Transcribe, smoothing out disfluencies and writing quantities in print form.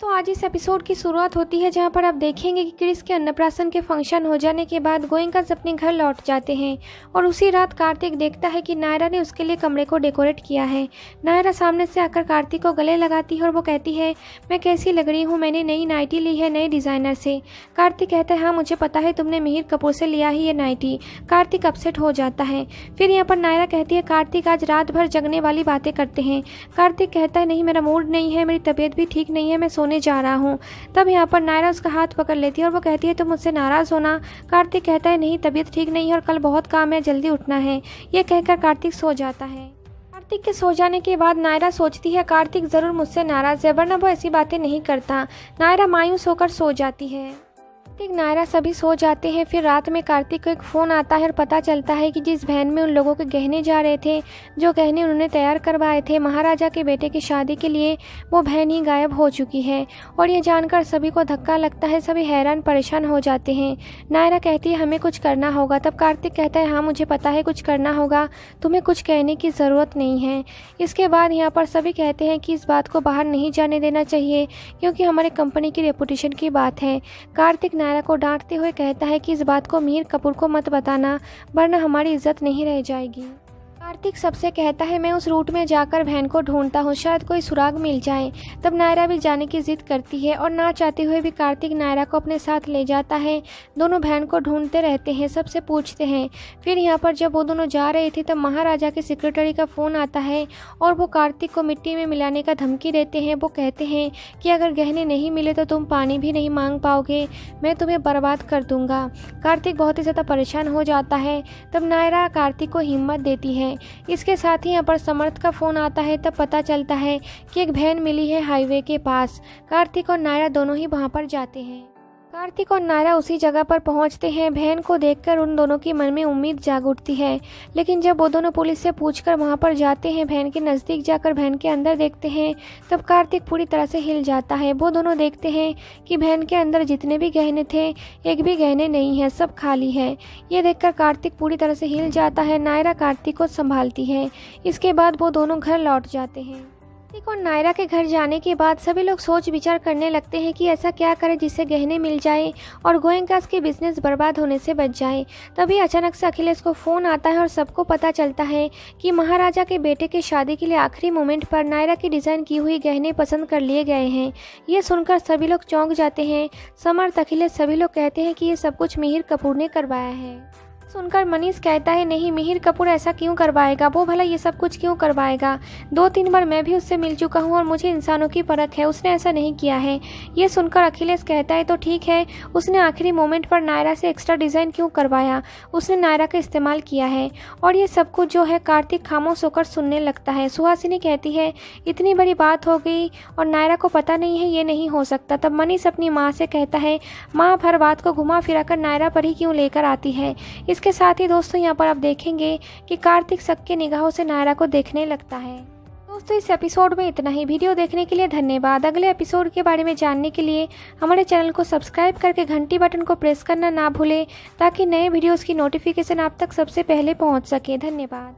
तो आज इस एपिसोड की शुरुआत होती है जहां पर आप देखेंगे कि क्रिस के अन्नप्राशन के फंक्शन हो जाने के बाद गोयंकास अपने घर लौट जाते हैं और उसी रात कार्तिक देखता है कि नायरा ने उसके लिए कमरे को डेकोरेट किया है। नायरा सामने से आकर कार्तिक को गले लगाती है और वो कहती है, मैं कैसी लग रही हूँ, मैंने नई नाइटी ली है नए डिज़ाइनर से। कार्तिक कहता है, हाँ मुझे पता है, तुमने मिहिर कपूर से लिया ही ये नाइटी। कार्तिक अपसेट हो जाता है। फिर यहाँ पर नायरा कहती है, कार्तिक आज रात भर जगने वाली बातें करते हैं। कार्तिक कहता है, नहीं मेरा मूड नहीं है, मेरी तबीयत भी ठीक नहीं है, मैं सोने जा रहा हूँ। तब यहाँ पर नायरा उसका हाथ पकड़ लेती है और वो कहती है, तुम मुझसे नाराज होना। कार्तिक कहता है, नहीं तबीयत ठीक नहीं है और कल बहुत काम है, जल्दी उठना है। ये कहकर कार्तिक सो जाता है। कार्तिक के सो जाने के बाद नायरा सोचती है, कार्तिक जरूर मुझसे नाराज है, वरना वो ऐसी बातें नहीं करता। नायरा मायूस होकर सो जाती है। कार्तिक नायरा सभी सो जाते हैं। फिर रात में कार्तिक को एक फ़ोन आता है और पता चलता है कि जिस वैन में उन लोगों के गहने जा रहे थे, जो गहने उन्होंने तैयार करवाए थे महाराजा के बेटे की शादी के लिए, वो वैन ही गायब हो चुकी है। और ये जानकर सभी को धक्का लगता है, सभी हैरान परेशान हो जाते हैं। नायरा कहती है, हमें कुछ करना होगा। तब कार्तिक कहता है, हाँ मुझे पता है कुछ करना होगा, तुम्हें कुछ कहने की ज़रूरत नहीं है। इसके बाद यहाँ पर सभी कहते हैं कि इस बात को बाहर नहीं जाने देना चाहिए क्योंकि हमारे कंपनी की रेपुटेशन की बात है। कार्तिक नायरा को डांटते हुए कहता है कि इस बात को मिहिर कपूर को मत बताना, वरना हमारी इज्जत नहीं रह जाएगी। कार्तिक सबसे कहता है, मैं उस रूट में जाकर बहन को ढूंढता हूँ, शायद कोई सुराग मिल जाए। तब नायरा भी जाने की जिद करती है और ना चाहते हुए भी कार्तिक नायरा को अपने साथ ले जाता है। दोनों बहन को ढूंढते रहते हैं, सबसे पूछते हैं। फिर यहाँ पर जब वो दोनों जा रहे थे तब महाराजा के सेक्रेटरी का फ़ोन आता है और वो कार्तिक को मिट्टी में मिलाने का धमकी देते हैं। वो कहते हैं कि अगर गहने नहीं मिले तो तुम पानी भी नहीं मांग पाओगे, मैं तुम्हें बर्बाद कर दूंगा। कार्तिक बहुत ही ज़्यादा परेशान हो जाता है। तब नायरा कार्तिक को हिम्मत देती है। इसके साथ ही यहाँ पर समर्थ का फ़ोन आता है। तब पता चलता है कि एक वैन मिली है हाईवे के पास। कार्तिक और नायरा दोनों ही वहाँ पर जाते हैं। कार्तिक और नायरा उसी जगह पर पहुंचते हैं। वैन को देखकर उन दोनों की मन में उम्मीद जाग उठती है। लेकिन जब वो दोनों पुलिस से पूछकर वहां पर जाते हैं, वैन के नज़दीक जाकर वैन के अंदर देखते हैं, तब कार्तिक पूरी तरह से हिल जाता है। वो दोनों देखते हैं कि वैन के अंदर जितने भी गहने थे, एक भी गहने नहीं है, सब खाली है। ये देखकर कार्तिक पूरी तरह से हिल जाता है। नायरा कार्तिक को संभालती है। इसके बाद वो दोनों घर लौट जाते हैं। कार्तिक और नायरा के घर जाने के बाद सभी लोग सोच विचार करने लगते हैं कि ऐसा क्या करें जिससे गहने मिल जाए और गोयंकास की बिजनेस बर्बाद होने से बच जाए। तभी अचानक से अखिलेश को फ़ोन आता है और सबको पता चलता है कि महाराजा के बेटे की शादी के लिए आखिरी मोमेंट पर नायरा की डिज़ाइन की हुई गहने पसंद कर लिए गए हैं। ये सुनकर सभी लोग चौंक जाते हैं। समर्थ, अखिलेश सभी लोग कहते हैं कि ये सब कुछ मिहिर कपूर ने करवाया है। सुनकर मनीष कहता है, नहीं मिहिर कपूर ऐसा क्यों करवाएगा, वो भला ये सब कुछ क्यों करवाएगा। 2-3 बार मैं भी उससे मिल चुका हूँ और मुझे इंसानों की परख है, उसने ऐसा नहीं किया है। ये सुनकर अखिलेश कहता है, तो ठीक है, उसने आखिरी मोमेंट पर नायरा से एक्स्ट्रा डिज़ाइन क्यों करवाया, उसने नायरा का इस्तेमाल किया है। और ये सब कुछ जो है कार्तिक खामोश होकर सुनने लगता है। सुहासिनी कहती है, इतनी बड़ी बात हो गई और नायरा को पता नहीं है, ये नहीं हो सकता। तब मनीष अपनी माँ से कहता है, माँ आप हर बात को घुमा फिरा कर नायरा पर ही क्यों लेकर आती है। इसके साथ ही दोस्तों यहाँ पर आप देखेंगे कि कार्तिक शक की निगाहों से नायरा को देखने लगता है। दोस्तों इस एपिसोड में इतना ही। वीडियो देखने के लिए धन्यवाद। अगले एपिसोड के बारे में जानने के लिए हमारे चैनल को सब्सक्राइब करके घंटी बटन को प्रेस करना ना भूलें ताकि नए वीडियोस की नोटिफिकेशन आप तक सबसे पहले पहुंच सके। धन्यवाद।